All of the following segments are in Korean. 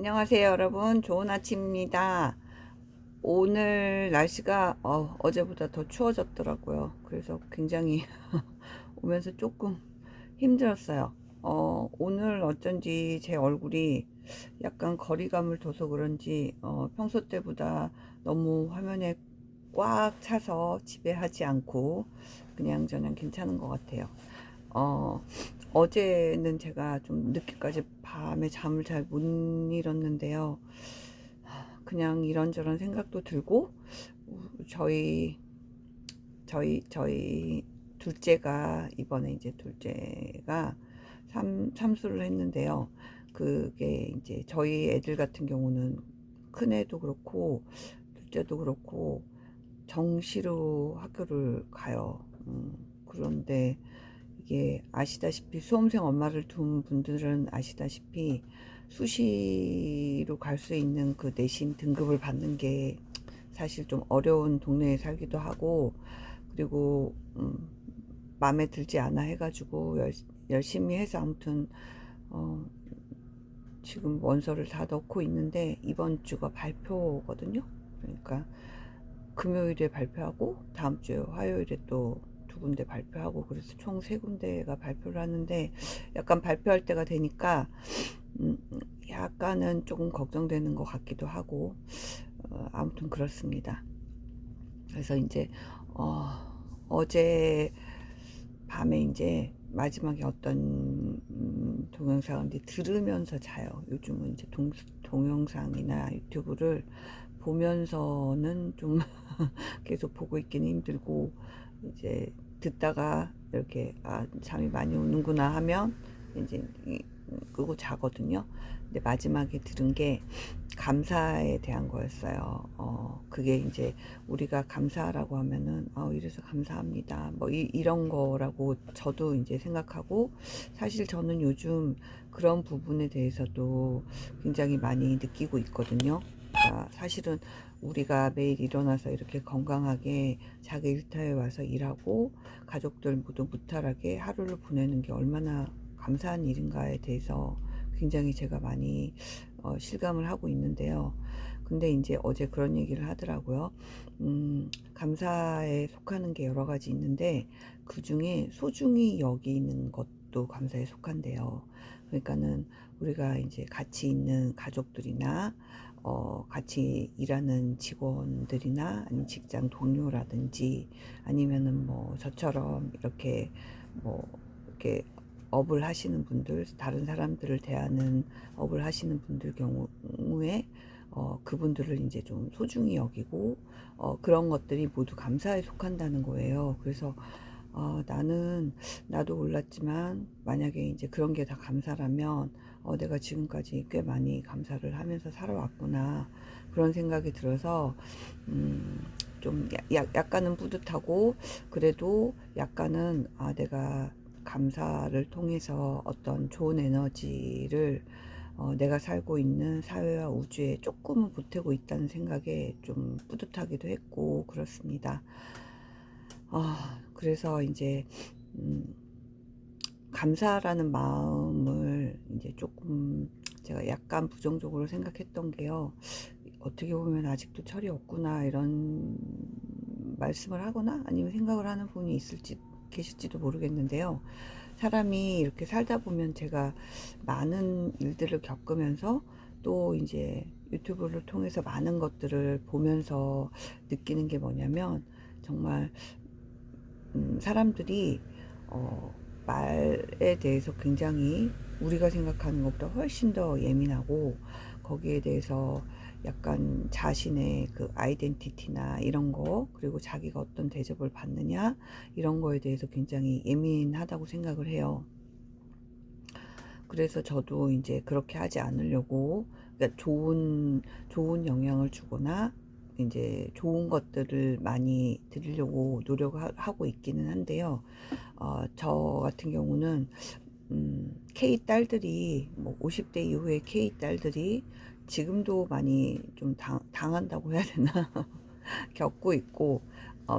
안녕하세요, 여러분. 좋은 아침입니다. 오늘 날씨가 어제보다 더 추워졌더라고요. 그래서 굉장히 오면서 조금 힘들었어요. 오늘 어쩐지 제 얼굴이 약간 거리감을 둬서 그런지 평소 때보다 너무 화면에 꽉 차서 지배하지 않고 그냥 저냥 괜찮은 것 같아요. 어, 어제는 제가 좀 늦게까지 밤에 잠을 잘 못 이뤘는데요. 그냥 이런저런 생각도 들고, 저희, 저희 둘째가, 이번에 이제 둘째가 삼수를 했는데요. 그게 이제 저희 애들 같은 경우는 큰애도 그렇고, 둘째도 그렇고, 정시로 학교를 가요. 그런데 이게 아시다시피 수험생 엄마를 둔 분들은 아시다시피 수시로 갈 수 있는 그 내신 등급을 받는 게 사실 좀 어려운 동네에 살기도 하고, 그리고 마음에 들지 않아 해가지고 열심히 해서 아무튼 어, 지금 원서를 다 넣고 있는데 이번 주가 발표거든요. 그러니까 금요일에 발표하고 다음 주에 화요일에 또 두 군데 발표하고, 그래서 총 세 군데가 발표를 하는데 약간 발표할 때가 되니까 음, 약간은 조금 걱정되는 것 같기도 하고, 아무튼 그렇습니다. 그래서 이제 어, 어제 밤에 이제 마지막에 어떤 동영상을 이제 들으면서 자요. 요즘은 이제 동영상이나 유튜브를 보면서는 좀 계속 보고 있기는 힘들고, 이제 듣다가 이렇게 잠이 많이 오는구나 하면 이제 끄고 자거든요. 근데 마지막에 들은 게 감사에 대한 거였어요. 그게 이제 우리가 감사라고 하면은 이래서 감사합니다, 뭐 이런 거라고 저도 이제 생각하고, 사실 저는 요즘 그런 부분에 대해서도 굉장히 많이 느끼고 있거든요. 그러니까 사실은 우리가 매일 일어나서 이렇게 건강하게 자기 일터에 와서 일하고 가족들 모두 무탈하게 하루를 보내는 게 얼마나 감사한 일인가에 대해서 굉장히 제가 많이 실감을 하고 있는데요. 근데 이제 어제 그런 얘기를 하더라고요. 감사에 속하는 게 여러 가지 있는데 그 중에 소중히 여기는 것도 감사에 속한대요. 그러니까는 우리가 이제 같이 있는 가족들이나 같이 일하는 직원들이나 아니면 직장 동료라든지, 아니면은 뭐 저처럼 이렇게 뭐 이렇게 업을 하시는 분들, 다른 사람들을 대하는 업을 하시는 분들 경우에 그분들을 이제 좀 소중히 여기고, 그런 것들이 모두 감사에 속한다는 거예요. 그래서 나도 몰랐지만 만약에 이제 그런 게 다 감사라면 내가 지금까지 꽤 많이 감사를 하면서 살아왔구나, 그런 생각이 들어서 음, 좀 약간은 뿌듯하고, 그래도 약간은 내가 감사를 통해서 어떤 좋은 에너지를 내가 살고 있는 사회와 우주에 조금은 보태고 있다는 생각에 좀 뿌듯하기도 했고 그렇습니다. 그래서 이제 음, 감사라는 마음을 이제 조금 제가 약간 부정적으로 생각했던 게요. 어떻게 보면 아직도 철이 없구나, 이런 말씀을 하거나 아니면 생각을 하는 분이 계실지도 모르겠는데요. 사람이 이렇게 살다 보면 제가 많은 일들을 겪으면서 또 이제 유튜브를 통해서 많은 것들을 보면서 느끼는 게 뭐냐면, 정말 사람들이 어, 말에 대해서 굉장히 우리가 생각하는 것보다 훨씬 더 예민하고, 거기에 대해서 약간 자신의 그 아이덴티티나 이런 거, 그리고 자기가 어떤 대접을 받느냐 이런 거에 대해서 굉장히 예민하다고 생각을 해요. 그래서 저도 이제 그렇게 하지 않으려고, 그러니까 좋은 영향을 주거나 이제 좋은 것들을 많이 드리려고 노력하고 있기는 한데요. 저 같은 경우는 K 딸들이, 뭐 50대 이후에 K 딸들이 지금도 많이 좀 당한다고 해야 되나, 겪고 있고,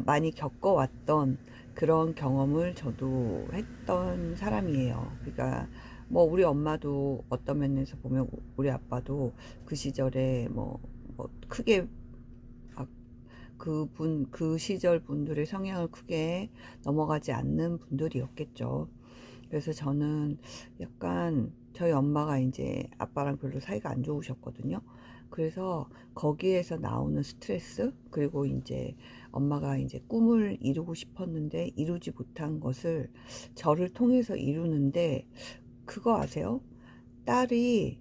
많이 겪어왔던 그런 경험을 저도 했던 사람이에요. 그러니까 뭐 우리 엄마도 어떤 면에서 보면 우리 아빠도 그 시절에 뭐 크게 막 그 시절 분들의 성향을 크게 넘어가지 않는 분들이었겠죠. 그래서 저는 약간 저희 엄마가 이제 아빠랑 별로 사이가 안 좋으셨거든요. 그래서 거기에서 나오는 스트레스, 그리고 이제 엄마가 이제 꿈을 이루고 싶었는데 이루지 못한 것을 저를 통해서 이루는데, 그거 아세요? 딸이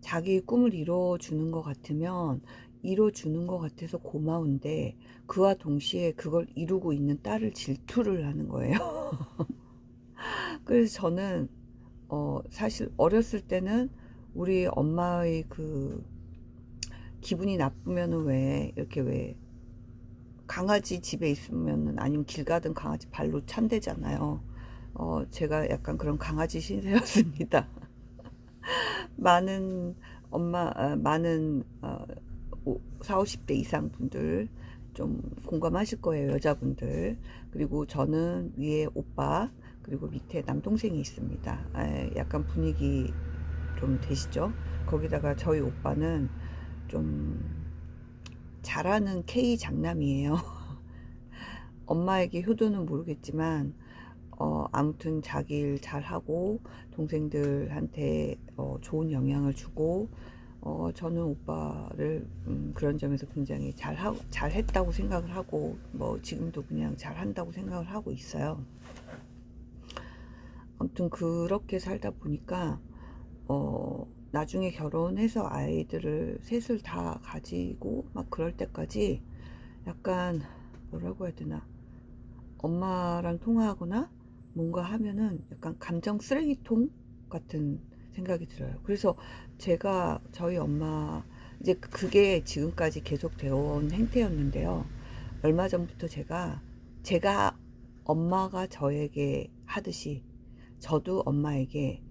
자기 꿈을 이뤄주는 것 같으면 이뤄주는 것 같아서 고마운데, 그와 동시에 그걸 이루고 있는 딸을 질투를 하는 거예요. 그래서 저는 사실 어렸을 때는 우리 엄마의 그 기분이 나쁘면은 왜 이렇게 왜 강아지 집에 있으면은, 아니면 길 가든 강아지 발로 찬대잖아요. 제가 약간 그런 강아지 신세였습니다. 많은 많은 4, 50대 이상 분들 좀 공감하실 거예요, 여자분들. 그리고 저는 위에 오빠, 그리고 밑에 남동생이 있습니다. 약간 분위기 좀 되시죠? 거기다가 저희 오빠는 좀 잘하는 K 장남이에요. 엄마에게 효도는 모르겠지만 아무튼 자기 일 잘하고 동생들한테 좋은 영향을 주고, 저는 오빠를 그런 점에서 굉장히 잘했다고 생각을 하고, 뭐 지금도 그냥 잘한다고 생각을 하고 있어요. 아무튼 그렇게 살다 보니까 나중에 결혼해서 아이들을 셋을 다 가지고 막 그럴 때까지 약간 뭐라고 해야 되나, 엄마랑 통화하거나 뭔가 하면은 약간 감정 쓰레기통 같은 생각이 들어요. 그래서 제가 저희 엄마, 이제 그게 지금까지 계속 되어 온 행태였는데요. 얼마 전부터 제가 엄마가 저에게 하듯이 저도 엄마에게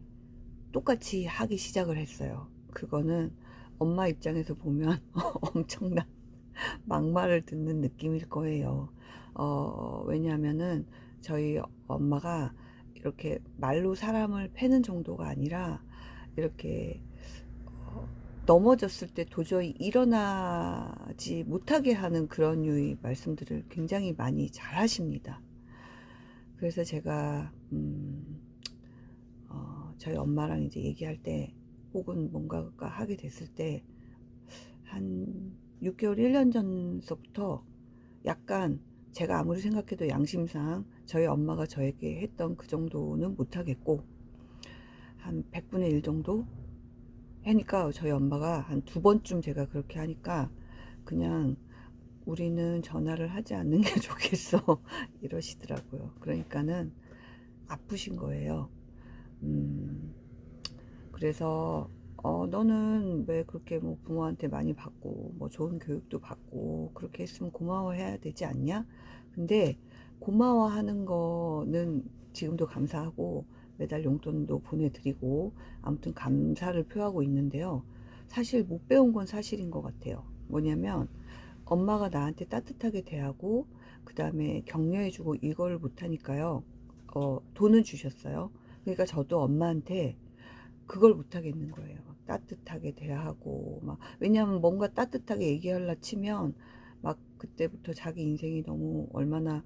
똑같이 하기 시작을 했어요. 그거는 엄마 입장에서 보면 엄청난 막말을 듣는 느낌일 거예요. 왜냐하면은 저희 엄마가 이렇게 말로 사람을 패는 정도가 아니라, 이렇게 넘어졌을 때 도저히 일어나지 못하게 하는 그런 류의 말씀들을 굉장히 많이 잘 하십니다. 그래서 제가 저희 엄마랑 이제 얘기할 때, 혹은 뭔가가 하게 됐을 때, 한 6개월, 1년 전서부터 약간 제가 아무리 생각해도 양심상 저희 엄마가 저에게 했던 그 정도는 못하겠고, 한 100분의 1 정도 하니까, 저희 엄마가 한 두 번쯤 제가 그렇게 하니까 그냥 우리는 전화를 하지 않는 게 좋겠어 이러시더라고요. 그러니까는 아프신 거예요. 음, 그래서 너는 왜 그렇게 뭐 부모한테 많이 받고 뭐 좋은 교육도 받고 그렇게 했으면 고마워해야 되지 않냐? 근데 고마워하는 거는 지금도 감사하고 매달 용돈도 보내드리고 아무튼 감사를 표하고 있는데요. 사실 못 배운 건 사실인 것 같아요. 뭐냐면 엄마가 나한테 따뜻하게 대하고 그 다음에 격려해주고 이걸 못하니까요. 돈은 주셨어요. 그러니까 저도 엄마한테 그걸 못 하겠는 거예요. 막 따뜻하게 대하고 막, 왜냐하면 뭔가 따뜻하게 얘기하려 치면 막 그때부터 자기 인생이 너무 얼마나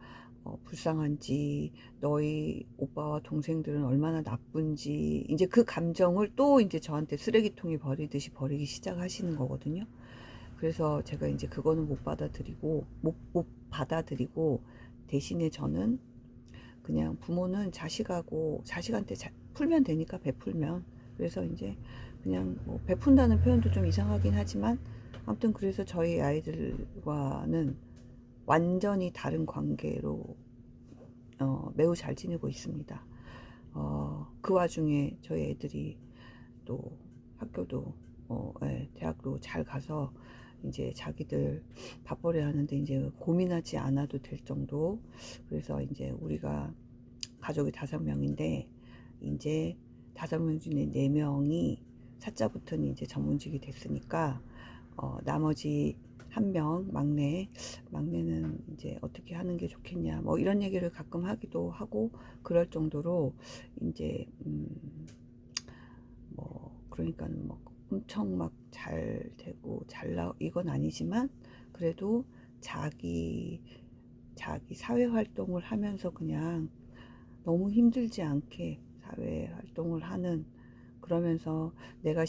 불쌍한지, 너희 오빠와 동생들은 얼마나 나쁜지, 이제 그 감정을 또 이제 저한테 쓰레기통에 버리듯이 버리기 시작하시는 거거든요. 그래서 제가 이제 그거는 못 받아들이고, 대신에 저는 그냥 부모는 자식한테 풀면 되니까 베풀면, 그래서 이제 그냥 뭐 베푼다는 표현도 좀 이상하긴 하지만, 아무튼 그래서 저희 아이들과는 완전히 다른 관계로 매우 잘 지내고 있습니다. 그 와중에 저희 애들이 또 학교도 대학도 잘 가서 이제 자기들 밥벌이 하는데 이제 고민하지 않아도 될 정도. 그래서 이제 우리가 가족이 5명인데 이제 5명 중에 4명이 사자부터는 이제 전문직이 됐으니까 나머지 한 명, 막내는 이제 어떻게 하는 게 좋겠냐, 뭐 이런 얘기를 가끔 하기도 하고 그럴 정도로 이제 뭐 그러니까는 뭐 엄청 막 잘 되고 이건 아니지만 그래도 자기 사회 활동을 하면서 그냥 너무 힘들지 않게 사회 활동을 하는, 그러면서 내가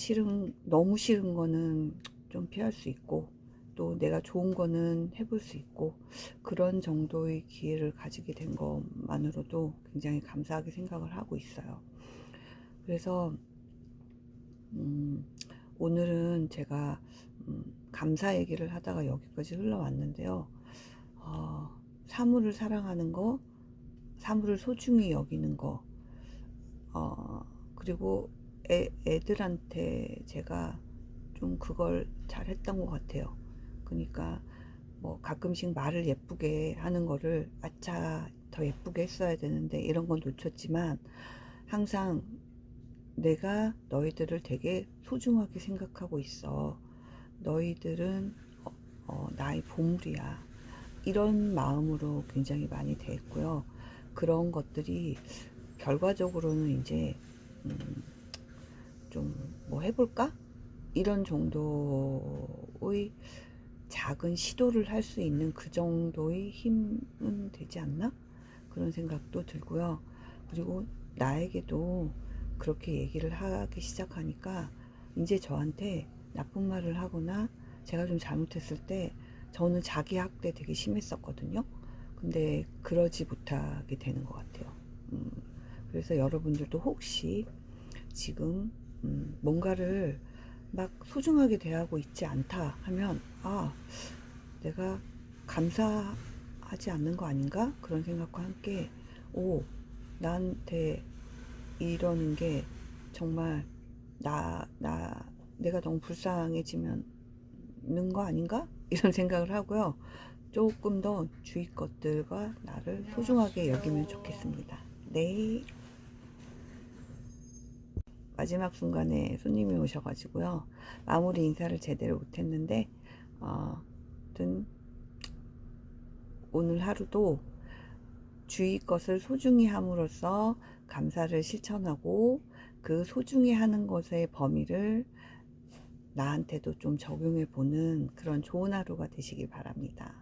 너무 싫은 거는 좀 피할 수 있고 또 내가 좋은 거는 해볼 수 있고 그런 정도의 기회를 가지게 된 것만으로도 굉장히 감사하게 생각을 하고 있어요. 그래서 오늘은 제가 감사 얘기를 하다가 여기까지 흘러왔는데요. 사물을 사랑하는 거, 사물을 소중히 여기는 거, 그리고 애들한테 제가 좀 그걸 잘 했던 것 같아요. 그러니까 뭐 가끔씩 말을 예쁘게 하는 거를 아차 더 예쁘게 했어야 되는데 이런 건 놓쳤지만 항상 내가 너희들을 되게 소중하게 생각하고 있어. 너희들은 나의 보물이야. 이런 마음으로 굉장히 많이 대했고요. 그런 것들이 결과적으로는 이제 좀 뭐 해볼까? 이런 정도의 작은 시도를 할 수 있는 그 정도의 힘은 되지 않나? 그런 생각도 들고요. 그리고 나에게도 그렇게 얘기를 하기 시작하니까 이제 저한테 나쁜 말을 하거나 제가 좀 잘못했을 때, 저는 자기 학대 되게 심했었거든요. 근데 그러지 못하게 되는 것 같아요. 그래서 여러분들도 혹시 지금 뭔가를 막 소중하게 대하고 있지 않다 하면, 내가 감사하지 않는 거 아닌가? 그런 생각과 함께, 나한테 이러는 게 정말 내가 너무 불쌍해지면 는 거 아닌가? 이런 생각을 하고요. 조금 더 주위 것들과 나를 소중하게 여기면 좋겠습니다. 네. 마지막 순간에 손님이 오셔가지고요. 마무리 인사를 제대로 못했는데, 아무튼 오늘 하루도 주위 것을 소중히 함으로써 감사를 실천하고 그 소중히 하는 것의 범위를 나한테도 좀 적용해 보는 그런 좋은 하루가 되시길 바랍니다.